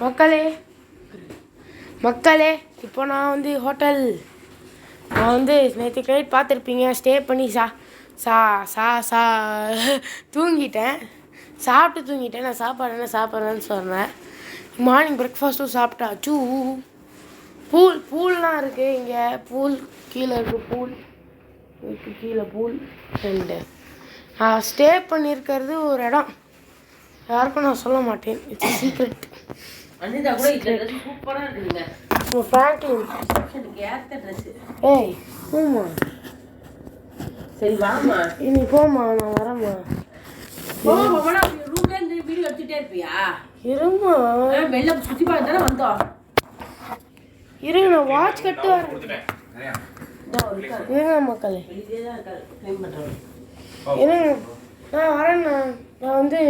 மக்களே மக்களே இப்போ நான் வந்து ஹோட்டல் நேற்று நைட் பார்த்துருப்பீங்க ஸ்டே பண்ணி தூங்கிட்டேன். சாப்பிட்டு தூங்கிட்டேன். நான் சாப்பிட்றேன்னு சொன்னேன். மார்னிங் பிரேக்ஃபாஸ்ட்டும் சாப்பிட்டாச்சு. பூல்லாம் இருக்குது இங்கே. பூல் கீழே இருக்குது. பூல் அண்டு ஸ்டே பண்ணியிருக்கிறது ஒரு இடம். யாருக்கும் நான் சொல்ல மாட்டேன். It's secret. ஏய் போமா, சரி வாமா, இனி போமா, நான் வரேம்மா. வீடியோ எடுத்துட்டே இருப்பியா? இருமா, வெளில சுத்தி பார்க்க தானே வந்தோம். இருங்க, நான் வாட்ச் கட்டு வரேன். இருங்க மக்களே, இருங்க, நான் வரேண்ணா. நான் வந்து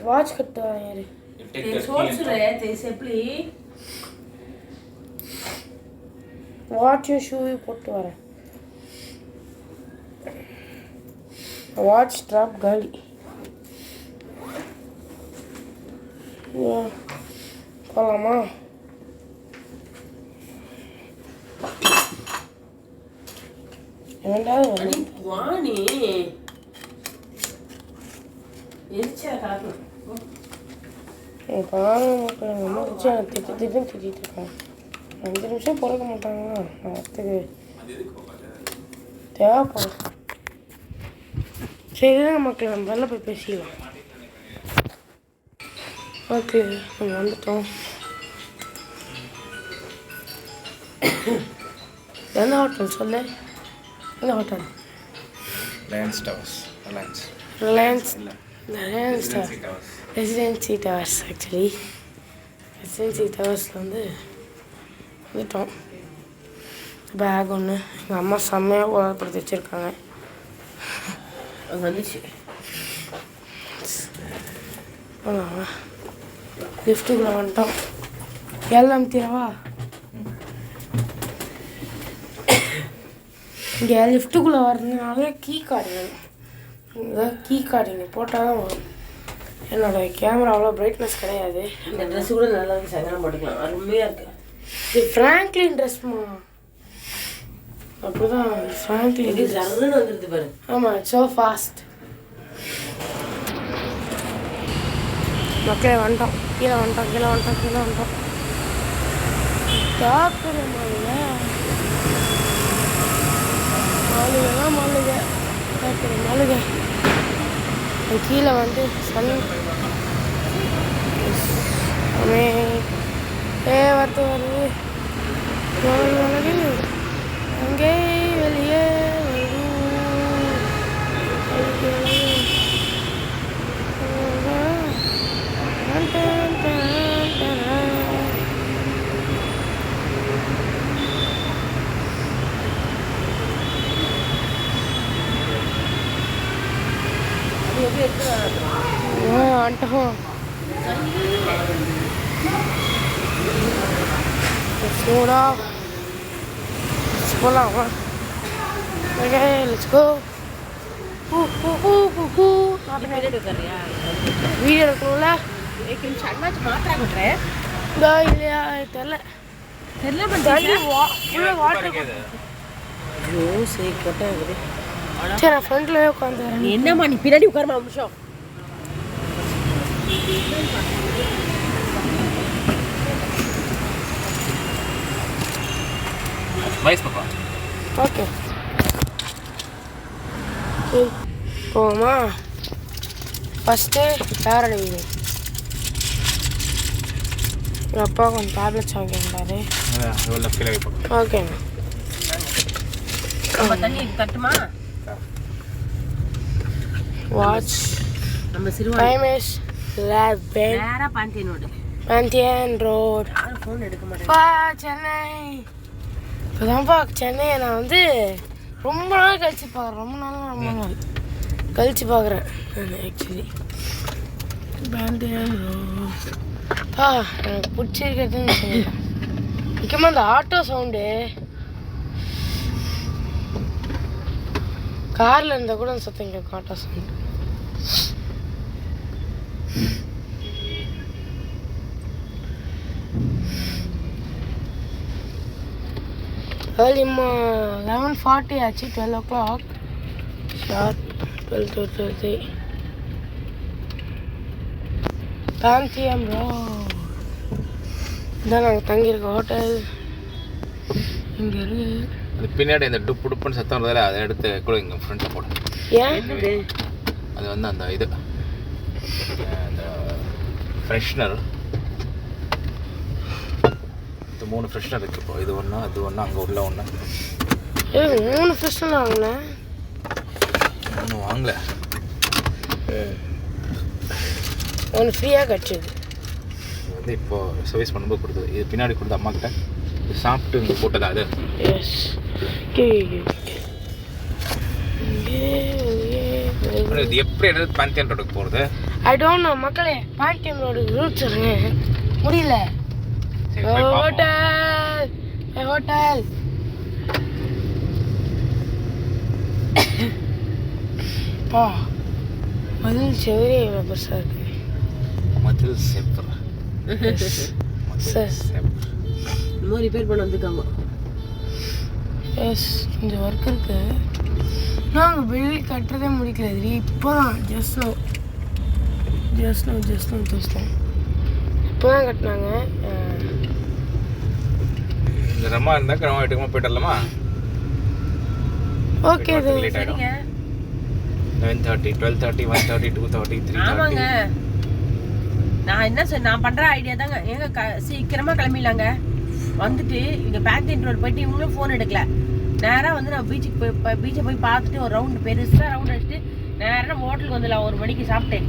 வாட்ச் கட்டு வரேன். வாட்சும் ஷூவையும் போட்டு வரேன். வாட்ச் ட்ராப் காலி. போகலாமா? வாணி எரிச்சா காரணம் திட்டிட்டு இருக்காங்க. 5 நிமிஷம் பிறக்க மாட்டாங்களா? நான் வரத்துக்கு தேவைப்படும். சரி மக்கள், நம்ம வெளில போய் பேசிக்கலாம். ஓகே, நம்ம வந்துட்டோம். எந்த ஹோட்டல் சொல்லு? எந்த hotel? Residency towers. Actually residency டவர்ஸில் வந்துட்டோம். பேக் ஒன்று எங்கள் அம்மா செம்மையாக உதப்படுத்தி வச்சுருக்காங்க. அங்கே வந்துச்சு. லிஃப்ட்டுக்குள்ளே வந்துட்டோம். எல்லாம் தீரவா? இங்கே லிஃப்ட்டுக்குள்ளே வரதுனால கீ கார்டு வேணும். இங்கே கீ கார்டு இங்கே போட்டால் தான் வரும். என்னோடய கேமரா அவ்வளோ பிரைட்னஸ் கிடையாது. இந்த ட்ரெஸ்ஸு கூட நல்லா இருக்கு. சங்கரம் போட்டுக்கலாம். அருமையாக இருக்குது. இது ஃப்ராங்க்லின் ட்ரெஸ்மா. அப்படிதான் ஃப்ராங்க்லின் சர்ன்னு வந்துடுது பாரு. ஆமாம், ஸோ ஃபாஸ்ட். மக்களே வந்துட்டோம். கீழே வந்துட்டோம். தாக்குற மாளுகை தாக்குற மாளுகை. கீழே வந்து வரத்து வருது. அங்கே வெளியே வந்துட்டோம். சூடா போகலாமா? Okay, let's go. வீடியோ எடுக்கணும்ல. இல்லையா தெரில. சரி, நான் ஃப்ரண்ட்லேயே உட்காந்துறேன். என்னம்மா நீ பின்னாடி உட்காரமா நிமிஷம். ஓகே, போமா. ஃபஸ்ட்டு யாரோட வீடு? எங்கள் அப்பா கொஞ்சம் டேப்லெட்ஸ் வாங்கியிருந்தாரு. ஓகேண்ணா. தண்ணி கட்டுமா? வாட்ச் நம்ம டைம் இஸ் 11. நேரா பாண்டியன் ரோட். ஃபோன் எடுக்க மாட்டேன். சென்னை. இப்போதான்ப்பா சென்னையை நான் ரொம்ப நாள் கழிச்சு பார்க்குறேன். ரொம்ப நாள் கழிச்சு பார்க்குறேன் நான். ஆக்சுவலி பாண்டியன் ரோட் எனக்கு பிடிச்சிருக்கிறதுன்னு சொல்லலாம். முக்கியமாக இந்த ஆட்டோ சவுண்டு. காரில் இருந்தால் கூட சத்தம் கேட்கும் ஆட்டோ சவுண்டு. ஏர்லி 11:40 ஆச்சு. 12 o'clock ஷார்ப். 12 to 12. பாந்தியம் ரோட் இதான் நாங்கள் தங்கியிருக்க ஹோட்டல். இங்கே இருக்கு. அது பின்னாடி இந்த டுப்பு டுப்புன்னு சத்தம் வருதில்ல, அதை எடுத்து கூட இங்கே ஃப்ரண்ட்டில் போடும். ஏன் அது வந்து அந்த இது அந்த ஃப்ரெஷ்னர். இது 3 ஃப்ரெஷ்னர் இருக்குது. இப்போ இது ஒன்று, அது ஒன்று, அங்கே உள்ள ஒன்று. 3 ஃப்ரெஷ்னர் வாங்கினேன். ஒன்றும் வாங்கல, ஒன்று ஃப்ரீயாக கிடச்சிது. இது வந்து இப்போது சர்வீஸ் பண்ணும்போது கொடுத்தது. இது பின்னாடி கொடுத்த அம்மா கிட்ட இது சாப்பிட்டு இங்கே போட்டதா அது. எஸ். இது எப்படி எடுத்து பாந்தியன் ரோடுக்கு போகிறது? ஐ டோன்ட் நோ மக்களே. பாண்டியம் ரோடு ரூட் சொல்லுங்க. முடியல. சரி, போய் பார்ப்போம். Hotel hotel. பா மதில் செவரே எவ்வளோ பெருசாக இருக்கு. மதில் செப்பர். சார் இன்னும் ரிப்பேர் பண்ண வந்துருக்காங்க. எஸ், கொஞ்சம் ஒர்க் இருக்கு. நாங்கள் பில்டிங் கட்டுறதே முடிக்கல. இது இப்போ தான் ஜஸ்ட் நோ இப்போ தான் கட்டினாங்க. இந்த ரம்மா இருந்தால் ரம்மா வீட்டுக்கு போயிட்டலாமா? ஓகே. இது சரிங்க. 9:30, 12:30, 1:30, 2:30, 3:30. ஆமாங்க. நான் என்ன சொல் நான் பண்ற ஐடியா தாங்க. ஏங்க சீக்கிரமா கிளம்பிடலாங்க. வந்துட்டு இங்க பேக்கேஜ் ரோடு போயிட்டு இவங்களும் ஃபோன் எடுக்கல. நேராக வந்து நான் பீச்சை போய் பார்த்துட்டு ஒரு ரவுண்டு பெருசாக ரவுண்ட் அடிச்சுட்டு நேராக நம்ம ஹோட்டலுக்கு வந்துடலாம். 1 மணிக்கு சாப்பிட்டேன்.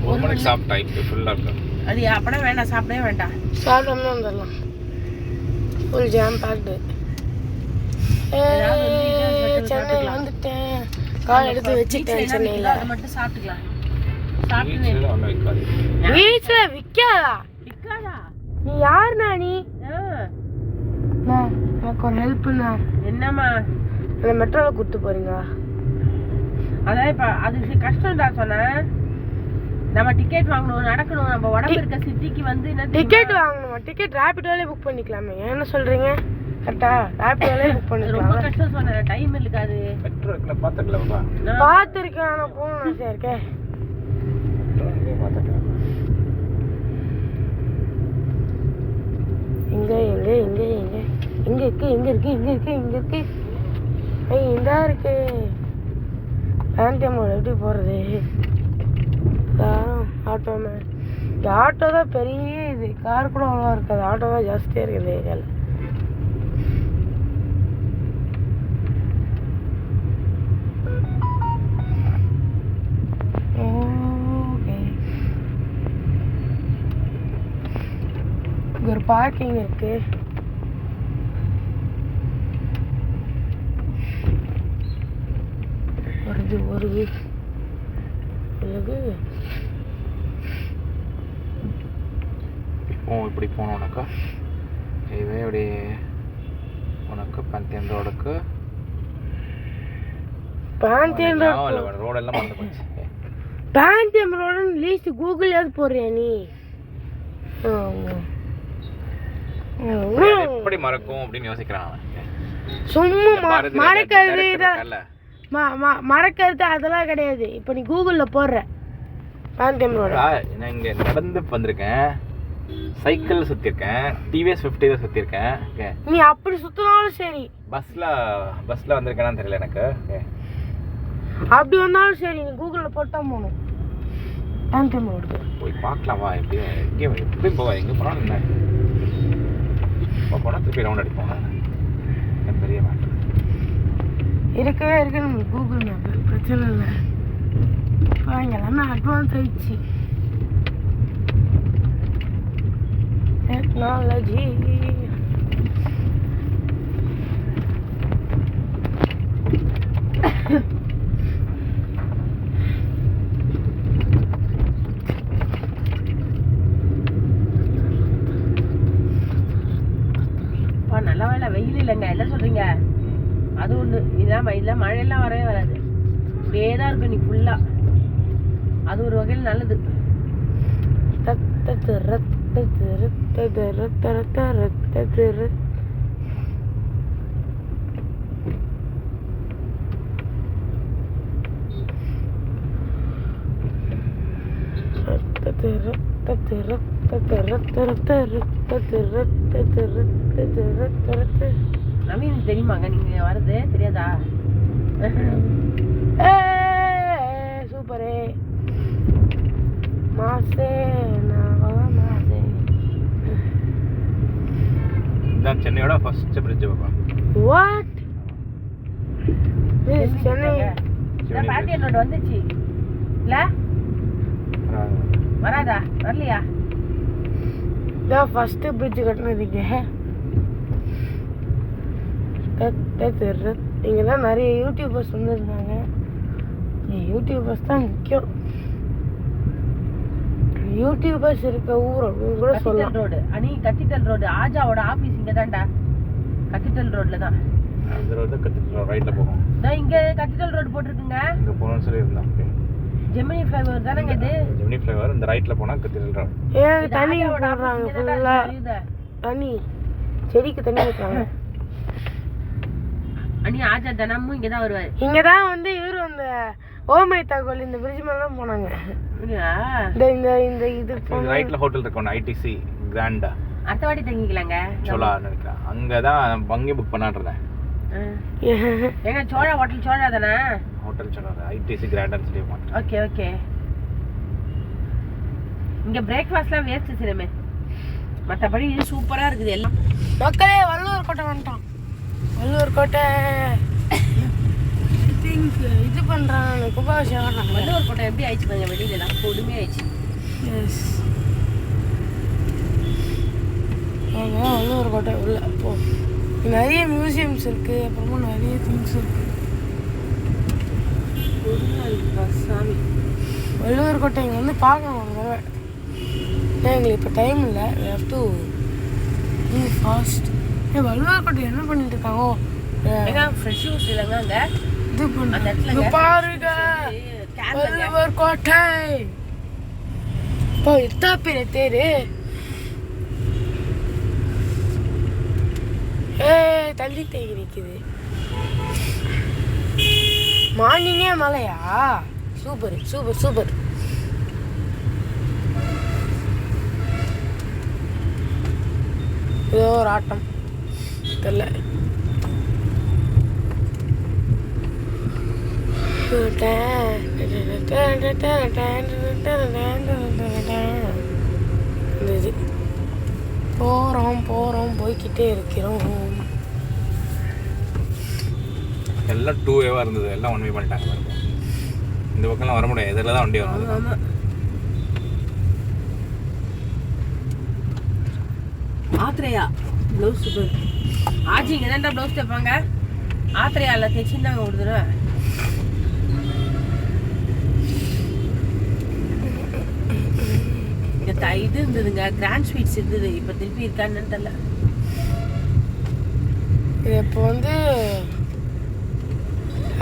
1 மணிக்கு சாப்பிட்டா இப்போ ஃபுல்லாக இருக்கும். அது அப்படின்னா வேண்டாம், சாப்பிடவே வேண்டாம். சாப்பிட்டோம்னா வந்துடலாம். Full jam packed. சென்னையில் வந்துட்டேன். கால் எடுத்து வச்சுட்டேன் சென்னையில். அதை மட்டும் சாப்பிட்டுக்கலாம். வீட்டில் ஒன்றும் வைக்காது. வீட்டில் விற்காதா? விற்காதா? நீ யாருண்ணா? நீ எனக்கு ஒரு ஹெல்ப்புண்ணா. என்னம்மா? அந்த மெட்ரோவில் கூப்பிட்டு போறீங்களா? அதான் இப்போ அது கஷ்டம் தான் சொன்னேன். நம்ம டிக்கெட் வாங்கணும், நடக்கணும். நம்ம உடம்பு இருக்க சிட்டிக்கு வந்து டிக்கெட் வாங்கணுமா? டிக்கெட் ரேபிடோலே புக் பண்ணிக்கலாமே. என்ன சொல்றீங்க? கரெக்டா? ரேபிடோலே புக் பண்ணிக்கலாம். ரொம்ப கஷ்டம் சொன்னேன். டைம் இருக்காது. மெட்ரோ இருக்குல்ல, பார்த்துக்கலாமா? பார்த்துருக்கேன். ஆனால் போகணும் ஆசையாக இருக்கேன். பார்த்துக்கலாம். இருக்கு. இந்தா இருக்கு. பாண்டியம் எப்படி போகிறது? Auto man. இந்த ஆட்டோ தான் பெரிய இது. கார் கூட அவ்வளோவா இருக்காது. ஆட்டோ தான் ஜாஸ்தியாக இருக்குது ஏரியாவில். இங்கே ஒரு பார்க்கிங் இருக்கு. வருது இப்படி போனோம் உனக்கு ஹைவே இப்படி உனக்கு பாந்தியன் ரோடுக்கு. பாந்தியன் ரோடெல்லாம் மறந்து போச்சு. பாந்தியம் ரோடுன்னு லீஸ்ட் கூகுள்யாவது போடுறியா நீ? எப்படி மறக்கும் அப்படின்னு யோசிக்கிறான் அவன். சும்மா மறக்கிறது அதெல்லாம் கிடையாது. இப்போ நீ கூகுளில் போடுற பாந்தியம் ரோடு. நான் இங்கே நடந்து வந்திருக்கேன், சைக்கிள் சுற்றிருக்கேன், டிவிஎஸ் 50 தான் சுற்றிருக்கேன். நீ அப்படி சுற்றினாலும் சரி. பஸ்ஸில் வந்திருக்கேன்னு தெரியல எனக்கு. அப்படி வந்தாலும் சரி, நீ கூகுளில் போட்டால் போகணும். பாந்தியம் ரோடு போய் பார்க்கலாம் வா. எப்படி போவா? எங்கே போனாலும் என்ன இப்போ போனால் திருப்பி ரவுண்ட் அடிப்போம். பெரிய மேட்ரு இருக்கவே இருக்கு நம்ம கூகுள் மேப். பிரச்சனை இல்லை. இப்போ இங்கே எல்லாமே அட்வான்ஸ் ஆயிடுச்சு. டெக்னாலஜி. நல்ல வேலை வெயில் இல்லைங்க. என்ன சொல்றீங்க? அது ஒன்று. இதெல்லாம் மழையெல்லாம் வரவே வராது. இப்படியே தான் இருக்கும் நீ ஃபுல்லாக. அது ஒரு வகையில் நல்லது. நவீன் தெரியுமாங்க நீங்க வர்றது தெரியாதா? சூப்பரே மாசே மாசே. இதுதான் சென்னையோட ஃபர்ஸ்ட் பிரிட்ஜ் பாப்பா. What this Chennai Pandian road வந்துச்சு இல்ல? வராதா? வரலையா? இதான் ஃபர்ஸ்ட் பிரிட்ஜ் கட்டினதுங்க. இங்கே தான் நிறைய யூடியூபர்ஸ் வந்துருந்தாங்க. யூடியூபர்ஸ் தான் முக்கியம். யூடியூபர்ஸ் இருக்க ஊர் அப்படின்னு கூட சொல்லலாம். ரோடு அனி கத்திட்டல் ரோடு ஆஜாவோட ஆபீஸ் இங்க தான்டா. கத்திட்டல் ரோட்ல தான். அந்த ரோடு கத்திட்டல் ரைட்ல போகும். நான் இங்க கத்திட்டல் ரோடு போட்டுருக்குங்க. இங்க போறோம்னு சொல்லி இருந்தான். ஜெமினி ஃப்ளைஓவர் தானங்க இது? ஜெமினி ஃப்ளைஓவர் இந்த ரைட்ல போனா கத்திட்டல் ரோடு. தண்ணி விடுறாங்க ஃபுல்லா. தண்ணி செடிக்கு தண்ணி ஊத்துறாங்க. அனி ஆஜா தினமும் இங்க தான் வருவாரு. இங்க தான் வந்து இவரு அந்த ஓமை தகவல் இந்த பிரிட்ஜ் மேல தான் போனாங்க. இந்த இந்த இந்த இது ரைட்ல ஹோட்டல் இருக்கு ஐடிசி கிராண்டா. அடுத்த வாட்டி தங்கிக்கலாங்க. சோலா நினைக்கிறேன். அங்க தான் பங்கி புக் பண்ணான்றேன். எங்க சோழா ஹோட்டல் சோழா தானே? ஹோட்டல் சோழா ஐடிசி கிராண்டான்னு சொல்லி மாட்டேன். Okay okay. இங்க பிரேக்ஃபாஸ்ட்லாம் வேஸ்ட் சிலமே. மத்தபடி இது சூப்பரா இருக்குது எல்லாம். மக்களே வள்ளுவர் கோட்டை வந்துட்டோம். வள்ளுவர் கோட்டை இது பண்றாங்க கும்பாபிஷேகம். வள்ளுவர் கோட்டை எப்படி ஆயிடுச்சு பாருங்க வெளியில எல்லாம் கொடுமை ஆயிடுச்சு. எஸ் வள்ளுவர் கோட்டை உள்ள போ. நிறைய மியூசியம்ஸ் இருக்கு. அப்புறமா நிறைய திங்ஸ் இருக்கு. சாமி வள்ளுவர் கோட்டை இங்கே வந்து பார்க்கணும் ஒரு தடவை. எங்களுக்கு இப்போ டைம் இல்லை. we have to move fast. Valluvar கோட்டை என்ன பண்ணிட்டு இருக்காங்க? எங்க ஃப்ரெஷ் ஜூஸ் இல்லைங்க அங்க இது அந்த இடத்துல பண்ணு பாருங்க வள்ளுவர் கோட்டை. இப்போ எத்தா பேர் தேரு. தள்ளி தேங்கி நிற்குது. மார்னிங்கே மழையா? Super super super. ஏதோ ஒரு ஆட்டம் தெரியல. போகிறோம் போகிறோம் போய்கிட்டே இருக்கிறோம். எல்லாம் 2 வேவா இருந்தது. எல்லாம் 1 வே பண்ணிட்டாங்க. இந்த பக்கம்லாம் வர முடியாது. இதில் தான் வண்டி வரும். ஆமா ஆத்ரேயா ப்ளவுஸ் சூப்பர். ஆச்சி இங்கே தான்டா ப்ளவுஸ் தைப்பாங்க. ஆத்ரேயாவில் தைச்சிருந்தாங்க ஒரு தடவை. இங்கே இது இருந்ததுங்க கிராண்ட் ஸ்வீட்ஸ் இருந்தது. இப்போ திருப்பி இருக்கான்னு தெரியல. இது இப்போ வந்து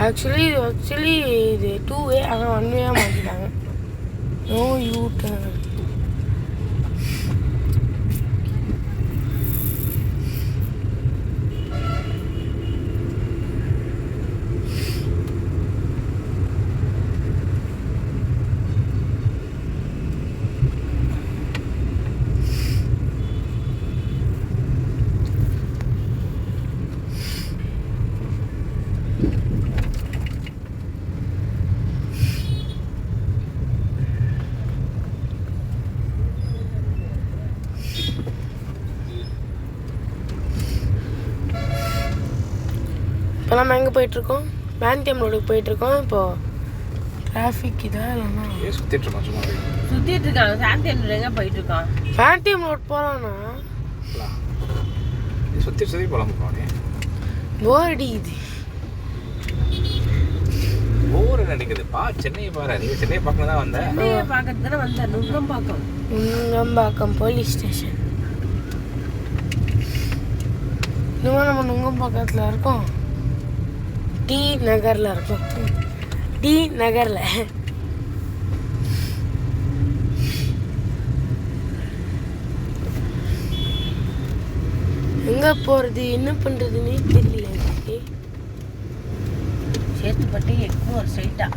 ஆக்சுவலி இது 2 வே. ஆனால் 1 வேயாக மாற்றிட்டாங்க. No U turn. இப்போ நம்ம எங்கே போயிட்டுருக்கோம்? பேண்டியம் ரோடுக்கு போயிட்டுருக்கோம். இப்போது டிராஃபிக் இதாக இல்லைன்னா சுற்றிட்டு இருக்கோம். சும்மா சுற்றிட்டு இருக்காங்க. சாந்தியன் எங்கே போயிட்டு இருக்கான்? பேண்டியம் ரோட் போகலான்னா சுற்றி சுற்றி போகலாம். போர் அடிக்குது. போர் அடிக்குது. சென்னையை பாரு. நீங்கள் சென்னையை பார்க்க தான் வந்தேன். சென்னையை பார்க்கறது தானே வந்தேன். Nungambakkam police station. இன்னும் நம்ம நுங்கம்பாக்கத்தில் இருக்கோம். டி நகரில் இருக்கும். டி நகரில் எங்கே போகிறது என்ன பண்ணுறதுன்னே தெரியல. சேத்துப்பட்டி எக்மோர் ஸ்ட்ரைட்டா.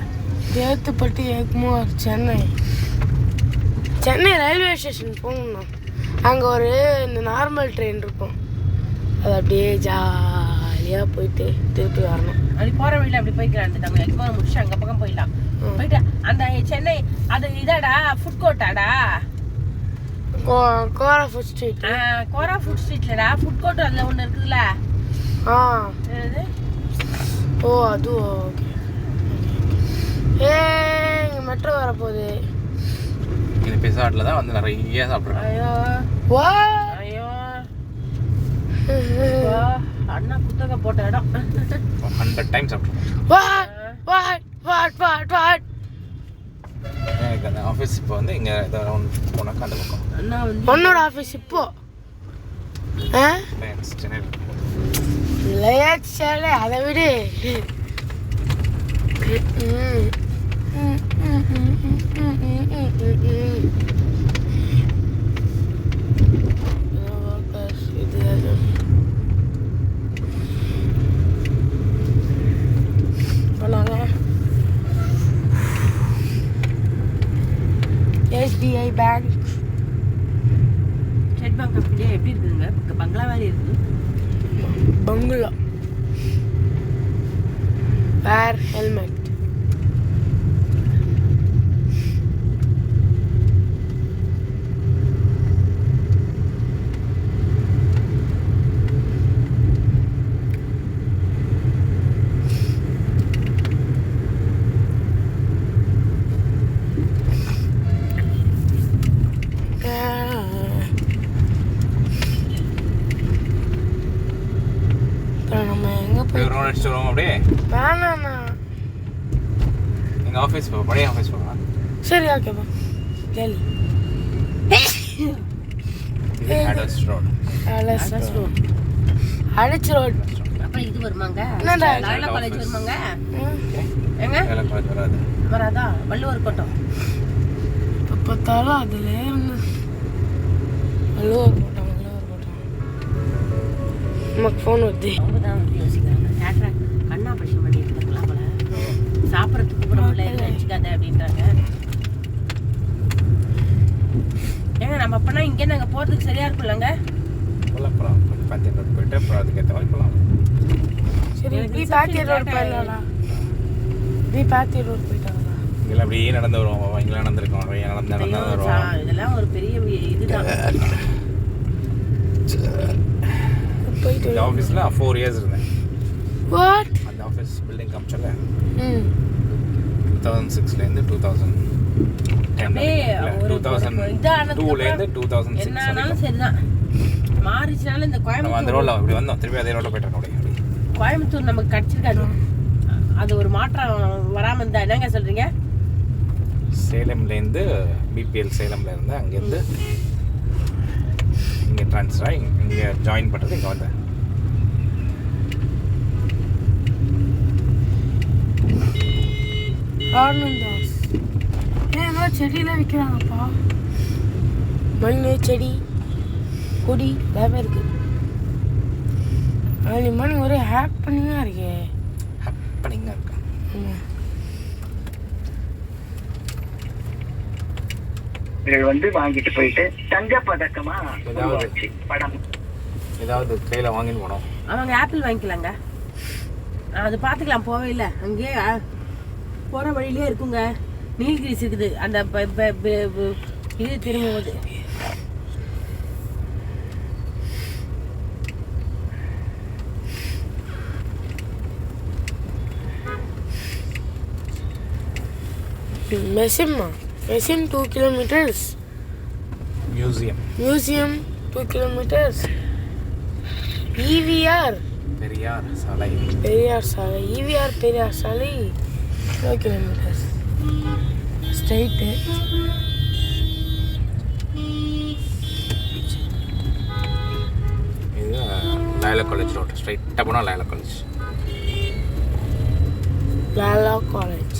சேத்துப்பட்டி எக்மோர் சென்னை. சென்னை ரயில்வே ஸ்டேஷன் போகணும்ண்ணா. அங்கே ஒரு இந்த நார்மல் ட்ரெயின் இருக்கும், அது அப்படியே ஜாலியாக போயிட்டு திருப்பி வரணும். அப்படி போகிற வழியில் அப்படி போய்க்கலாம். நம்ம எக்ஸாம் முடிச்சு அங்கே பக்கம் போயிடலாம். போயிட்டு அந்த சென்னை அது இதாடா ஃபுட் கோர்ட்டாடா, கோரா ஃபுட் ஸ்ட்ரீட். கோரா ஃபுட் ஸ்ட்ரீட்லடா ஃபுட் கோர்ட் அதில் ஒன்று இருக்குதுல்ல. என்னது? ஓ அதுவும் ஓகே. இங்கே மெட்ரோ வரப்போகுது. இந்த பிஸா ஹட்டில் தான் வந்து நிறைய சாப்பிட்றேன். ஐயோ வா ஐயோ அண்ணா குத்தகை போட்ட இடம் 100 டைம்ஸ் சாப்பிட்ருக்கேன். எனக்கு அந்த ஆஃபீஸ் இப்போ வந்து இங்கே ஏதாவது போனாக்கா அந்த பக்கம் அண்ணா வந்து உன்னோட ஆஃபீஸ் இப்போ சென்னையில் இல்லையா? சரி அதை விடு. SBI bank. ஸ்டேட் பேங்க் அப்படியே எப்படி இருக்குதுங்க? பங்களா மாதிரி இருக்குது. பங்களா. வேர் ஹெல்மெட். அப்படியே வேணாண்ணா. எங்கள் ஆஃபீஸ் போ, பழைய ஆஃபீஸ் போகலாம். சரி ஓகேப்பா. டெல்லி அடஸ் ரோட். அடிச்சு ரோட். அப்புறம் இது வருமாங்க? என்னடா? லாயலா காலேஜ் வருமாங்க? ஏங்க லாயலா காலேஜ் வராது. வராதா? வள்ளுவர் கோட்டம். இப்போ பார்த்தாலும் அதில் வள்ளுவர் கோட்டம். நமக்கு ஃபோன் வருது. அவங்க தான் வந்து யோசிக்கிறாங்க, கேட்ராக்ட் கண் ஆப்ரேஷன் பண்ணிட்டு இருக்கலாம் போல, சாப்பிட்றதுக்கு கூட உள்ள நினச்சிக்காத அப்படின்றாங்க. ஏங்க நம்ம அப்போனா இங்கே நாங்கள் போகிறதுக்கு சரியாக இருக்கும்லங்க? போகலாம் பேத்தியர் ரோடு போயிட்டு அப்புறம் அதுக்கேற்ற மாதிரி போகலாம். சரி பி பேத்தியர் ரோடு போயிடலாம். பி பேத்தியர் ரோடு போயிட்டாங்களா? இங்கெல்லாம் அப்படியே நடந்து வருவோம். இங்கெல்லாம் நடந்துருக்கோம், நிறைய நடந்து வருவோம். இதெல்லாம் ஒரு பெரிய இதுதான். இந்த ஆஃபீஸில் 4 இயர்ஸ் இருந்தேன். வாட்? அந்த ஆஃபீஸ் பில்டிங் காமிச்சல 2006லேருந்து 2002லேருந்து 2006 என்னாலும் சரிதான். மாறிச்சுனாலும் இந்த நம்ம அந்த ரோடில் அப்படி வந்தோம், திருப்பி அதே ரோட்டில் போயிட்டோம். அப்படியே கோயம்புத்தூர் நமக்கு கிடச்சிருக்காது. அது ஒரு மாற்றம் வராமல் இருந்தா என்னங்க சொல்கிறீங்க? சேலம்லேருந்து பிபிஎல் சேலமில் இருந்து அங்கேருந்து இங்கே ட்ரான்ஸ்ஃபர் ஆகி இங்கே ஜாயின் பண்ணுறது இங்கே வந்தேன். ஆனந்தாஸ். ஏன்னா செடியெலாம் விற்கிறாங்கப்பா. மண், செடி, கொடி எல்லாமே இருக்கு. அது மணி ஒரே ஹாப்பனிங்காக இருக்கே. ஹாப்பனிங்காக இருக்கா? வந்து வாங்கிட்டு போயிட்டு தங்க பதக்கமா ஏதாவது கையில் வாங்கின்னு போனோம். அவங்க ஆப்பிள் வாங்கிக்கலாங்க, அது பார்த்துக்கலாம். போவே இல்லை, அங்கேயே போகிற வழியிலே இருக்குங்க. நீல்கிரிஸ் இருக்குது அந்த இது திரும்பும்போது. Mesim 2 kilometers. Museum 2 kilometers. EVR Periyar சாலை. EVR பெரியார் சாலை 2 kilometers. Straight. இது லாயலா காலேஜ் ரோட். ஸ்ட்ரைட்டாக போனால் லாயலா காலேஜ்.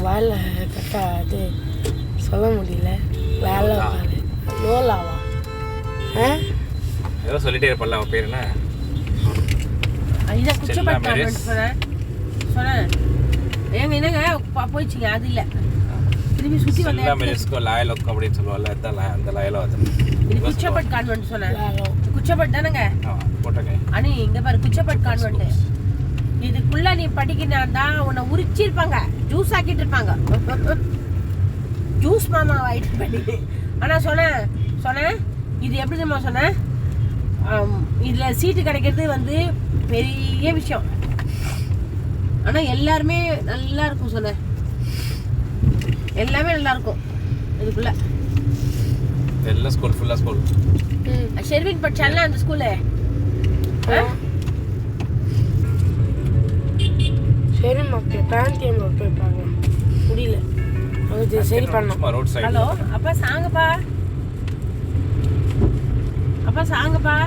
வேலை கரெக்டாக அது சொல்ல முடியல. வேலை லோலாவா? ஏதோ சொல்லிட்டே இருப்பல்ல, அவன் பேர் என்ன? இதை குச்சப்பட்ட சொன்னேன். ஏங்க என்னங்க போயிடுச்சிங்க, அது இல்லை திரும்பி சுத்தி வந்த செல்லா மெலிஸ்கோ லாயலோக் அப்படின்னு சொல்லுவாங்கல்ல, அதான் அந்த லாயலோ அது. இது குச்சப்பட் கான்வென்ட் சொன்னேன். குச்சப்பட் தானேங்க? போட்டோங்க. அனி இங்க பாரு குச்சப்பட் கான்வென்ட். இதுக்குள்ள நீ படிக்கிறதா உன்னை உரிச்சிருப்பாங்க, ஜூஸ் ஆக்கிட்டு இருப்பாங்க. ஜூஸ் மாமா ஆயிட்டு பண்ணி. ஆனா சொன்னேன் இது எப்படி தெரியுமா சொன்னேன், இதுல சீட்டு கிடைக்கிறது வந்து பெரிய விஷயம். ஆனா எல்லாருமே நல்லா இருக்கும் சொன்னேன், எல்லாமே நல்லா இருக்கும் இதுக்குள்ள. எல்லாம் ஸ்கூல் ஃபுல்லா ஸ்கூல். ஷெர்வின் படிச்சால அந்த ஸ்கூலு. சரி மக்கள் பேந்தியம் ரோட் போய் பார்க்கலாம். முடியல, அது சரி பண்ணோம். Road side. ஹலோ அப்பா சாங்கப்பா, அப்பா சாங்கப்பா,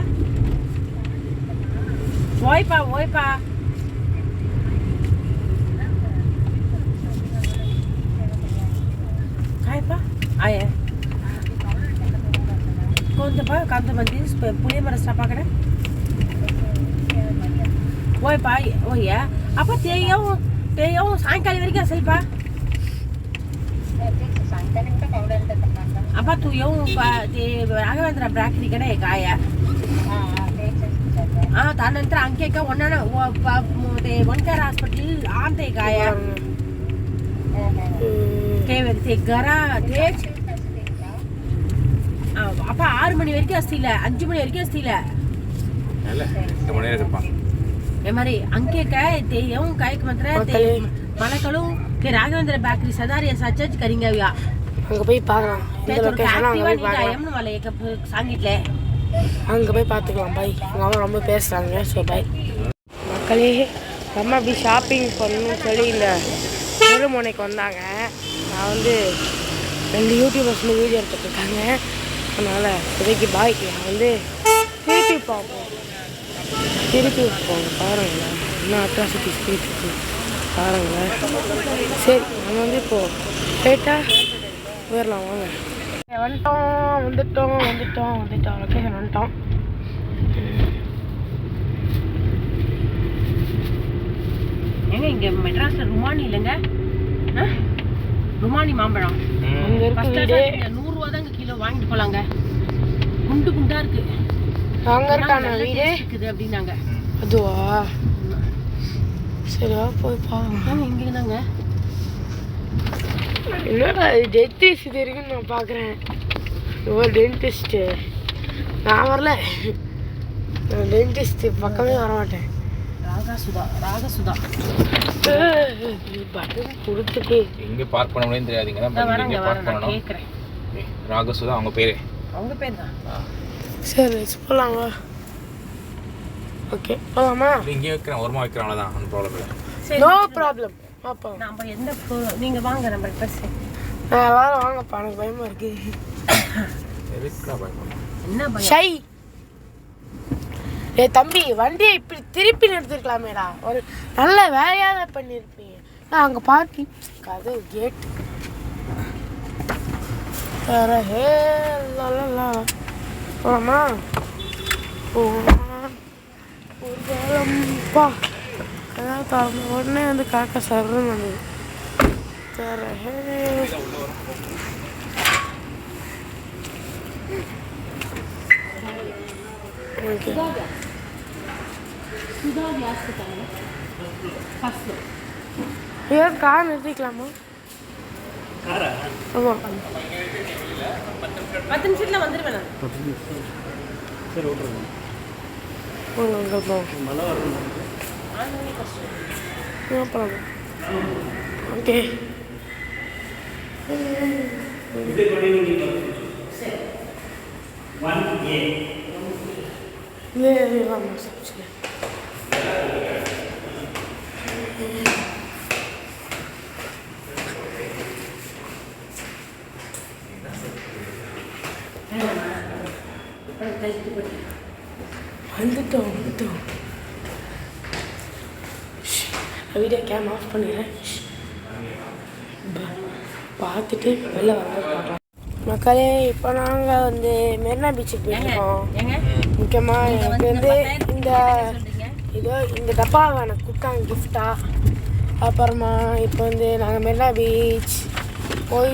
ஓய்ப்பா காயப்பா ஆயே కొంతపా కొంతమంది పులియ మరస్తా పక్కన ఓయ్ పా ఓయ్యా అప్ప తేయం సాయంకాలం వరకు అసలుపా అప్ప తూ ఏం రాఘవేంద్ర బ్రాకరీ కడే కాయ దానంತರ అంకేక ఒన్న వన్కార్ హాస్పిటల్ ఆంతే కాయ ते गरा तेज அப்பா 6 மணி வரைக்கும் அஸ்தில 5 மணி வரைக்கும் அஸ்தில இல்ல 8 மணி வரைக்கும் இருப்பான். ए మరి अंके तेयम कायक मात्र ते मलकलू ते राघवेंद्र बेकरी सदारी सचच करेंगे अविया அங்க போய் பார்க்கலாம். இந்த லொகேஷன் அங்க போய் பார்க்கலாம். டைம் वाला एक सांगितले அங்க போய் பார்த்துக்கலாம். பை அவங்க ரொம்ப பேசுறாங்க. சோ பை மக்களே, நம்ம அப்படி ஷாப்பிங் பண்ணணும்னு சொல்லி இந்த திருமுனைக்கு வந்தாங்க. நான் வந்து 2 யூடியூபர்ஸ் வீடியோ எடுத்துட்டு இருக்காங்க. அதனால் இப்போதைக்கு பாய்க்கு நான் வந்து திருப்பி பார்ப்போம். திருப்பி வைப்போம் பாருங்களேன், இன்னும் அட்ராசிட்டிஸ் போயிட்டுருக்கு பாருங்களேன். சரி நம்ம வந்து இப்போது போயிட்டால் போயிடலாம் வாங்க. வந்துட்டோம் லொக்கேஷன் வந்துட்டோம். ஏங்க இங்க மெட்ராஸ்ல ருமானி இல்லைங்க, ருமானி மாம்பழம் அங்க இருக்கு வீடு. 100 ரூபா தாங்க கிலோ வாங்கிட்டு போலாங்க. குண்டு குண்டா இருக்கு. அங்க இருக்கான வீடு இருக்குது அப்படின்னாங்க. அதுவா? சரி வா போய் பாருங்க. இங்க இருந்தாங்க. என்னடா டென்டிஸ்ட் இது இருக்குன்னு நான் பார்க்குறேன். ஒரு டென்டிஸ்ட்டு நான் வரல, டென்டிஸ்ட் பக்கமே வர மாட்டேன். ராகசுதா பட்டன் கொடுத்துட்டு எங்கே பார்க் பண்ண முடியும்னு தெரியாதுங்க. இங்கே பார்க் பண்ணணும். கேட்குறேன். ராகசுதா அவங்க பேர் தான். சரி போகலாம் வா. ஓகே போகலாமா? இங்கே வைக்கிறேன், ஓரமாக வைக்கிறேன், அவ்வளோதான், ஒன்றும் ப்ராப்ளம் இல்லை. No problem. பாப்பா நம்ம எந்த நீங்க வாங்க நம்ம பஸ். எல்லாரும் வாங்கப்பா, எனக்கு பயமா இருக்கு. என்ன பயம்? ஷை ஏ தம்பி, வண்டியை இப்படி திருப்பி நிறுத்திருக்கலாமேடா, ஒரு நல்ல வேலையாக பண்ணியிருப்பீங்க. அங்கே பார்க்கிங் கதவு கேட் ஹே போலாமா? ஒரு காலம்பா அதாவது திறந்த உடனே வந்து காக்கா சர்ன்னு வந்தது. ஓகே ஏன் கார் நிறுத்திக்கலாமா? ஆமாம் 10 நிமிஷத்துல வந்துடுவேன் நான். சரி ஓட்டுருங்க. ஓகே வந்துட்டோம். வீடியோ கேம் ஆஃப் பண்ணிடுறேன். பார்த்துட்டு வெளில வர பார்க்கலாம். மக்களே, இப்போ நாங்கள் வந்து மெரினா பீச்சுக்கு போயிருக்கோம். முக்கியமாக எனக்கு வந்து இந்த டப்பாவை எனக்கு கொடுத்தாங்க கிஃப்டாக. அப்புறமா இப்போ வந்து நாங்கள் மெரினா பீச் போய்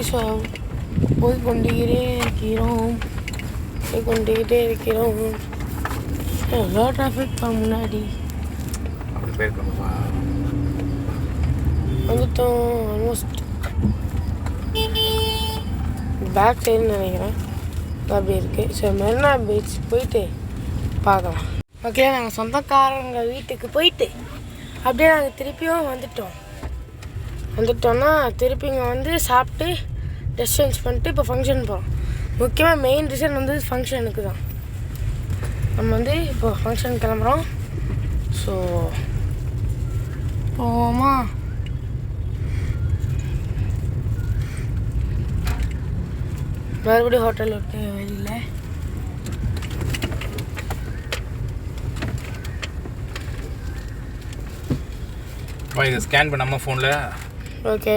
கொண்டுகிட்டே இருக்கிறோம். எவ்வளோ டிராஃபிக் முன்னாடி அப்படி போயிருக்கோம்ப்பா. வந்துட்டோம். ஆல்மோஸ்ட் பேக் சைடுன்னு நினைக்கிறேன். அப்படி இருக்குது. ஸோ மெரினா பீச் போயிட்டு பார்க்கலாம். ஓகே, நாங்கள் சொந்தக்காரங்க வீட்டுக்கு போயிட்டு அப்படியே நாங்கள் திருப்பியும் வந்துட்டோம்னா திருப்பி இங்கே வந்து சாப்பிட்டு ட்ரெஸ் சேஞ்ச் பண்ணிட்டு இப்போ ஃபங்க்ஷன் போகிறோம். முக்கியமாக மெயின் ரீசன் வந்து ஃபங்க்ஷனுக்கு தான். நம்ம வந்து இப்போ ஃபங்க்ஷன் கிளம்புறோம். ஸோ போமா மறுபடியும் ஹோட்டல் விட்டு வெளியில். இதை ஸ்கேன் பண்ண நம்ம ஃபோனில். ஓகே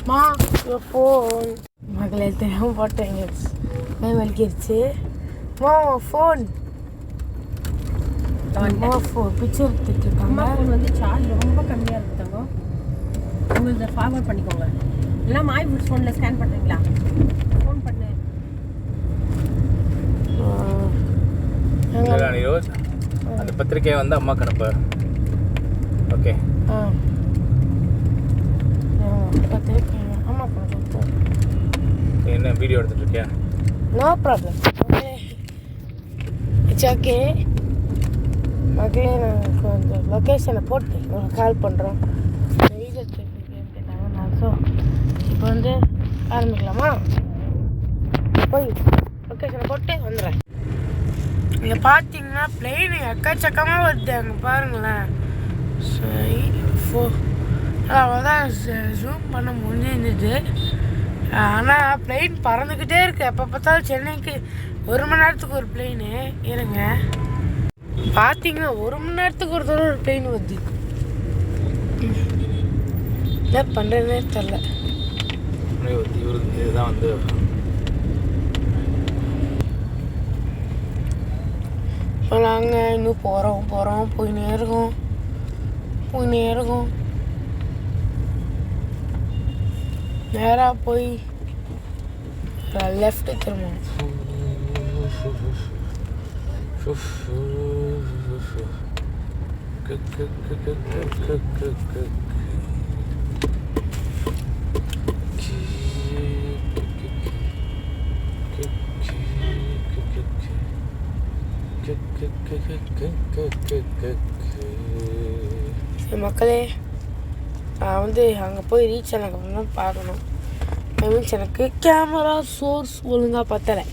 மா ஃபோன் மகளே தெரியாமல் போட்டேன். கை வலிக்கிடுச்சு. ஃபோன் பிக்சர் எடுத்துட்டு இருக்காங்க. ஃபோன் வந்து சார்ஜ் ரொம்ப கம்மியாக இருக்குதாங்க. உங்களுக்கு ஃபார்வர்ட் பண்ணிக்கோங்க. எல்லாம் மாய் ஃபுட்ஸ் ஃபோனில் ஸ்கேன் பண்ணுறீங்களா? ஃபோன் பண்ணு. அந்த பத்திரிக்கையை வந்து அம்மாக்கு அனுப்பு. ஓகே. பத்திரிக்கை அம்மா பண்ணுறோம். என்ன வீடியோ எடுத்துகிட்டு இருக்கியா? No problem. It's okay. மக்களே, நான் கொஞ்சம் லொக்கேஷனை போட்டு உங்களுக்கு கால் பண்ணுறோம். வீடியோ கேட்டாங்க. நான் ஸோ இப்போ வந்து ஆரம்பிக்கலாமா? போய் லொக்கேஷனை போட்டு வந்துடுறேன். இங்கே பார்த்தீங்கன்னா பிளெயின் எக்கச்சக்கமாக வருது. அங்கே பாருங்களேன். சரி, அவ்வளோதான் ஜூம் பண்ண முடிஞ்சிருந்தது. ஆனால் பிளெயின் பறந்துக்கிட்டே இருக்குது. எப்போ பார்த்தாலும் சென்னைக்கு 1 மணி நேரத்துக்கு ஒரு பிளெயின். இருங்க, பார்த்தீங்கன்னா 1 மணி நேரத்துக்கு ஒரு தடவை ஒரு பிளெயின் வருது. என்ன பண்ணுறதுனே தெரில. இதுதான் வந்து இப்போ நாங்கள் இன்னும் போகிறோம் போயினே இருக்கோம். நேராக போய் லெஃப்ட்டு திரும்பணும். மக்களே, நான் வந்து அங்கே போய் ரீச் ஆனதுக்கப்புறம் தான் பார்க்கணும். மீன்ஸ் எனக்கு கேமரா சோர்ஸ் ஒழுங்காக பத்தலை.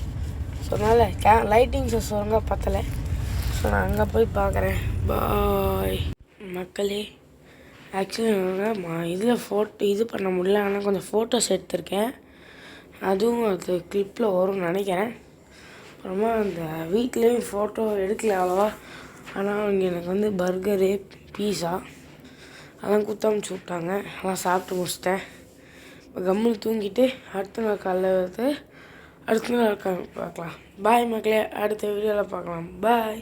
ஸோ அதனால் லைட்டிங் சோர்ஸ் ஒழுங்காக பத்தலை. ஸோ நான் அங்கே போய் பார்க்குறேன். பாய் மக்களே. ஆக்சுவலி இதில் இது பண்ண முடியல. ஆனால் கொஞ்சம் ஃபோட்டோஸ் எடுத்திருக்கேன். அதுவும் அது கிளிப்பில் வரும்னு நினைக்கிறேன். அப்புறமா அந்த வீட்லேயும் ஃபோட்டோ எடுக்கல அவ்வளோவா. ஆனால் அவங்க எனக்கு வந்து பர்கரு, பீஸா அதெல்லாம் குத்தமிச்சு விட்டாங்க. அதெல்லாம் சாப்பிட்டு முடிச்சிட்டேன். இப்போ கம்முன்னு தூங்கிட்டு அடுத்த நாள் காலையில் அடுத்த நாள் பார்க்கலாம். பாய் மக்களே, அடுத்த வீடியோவில் பார்க்கலாம். பாய்.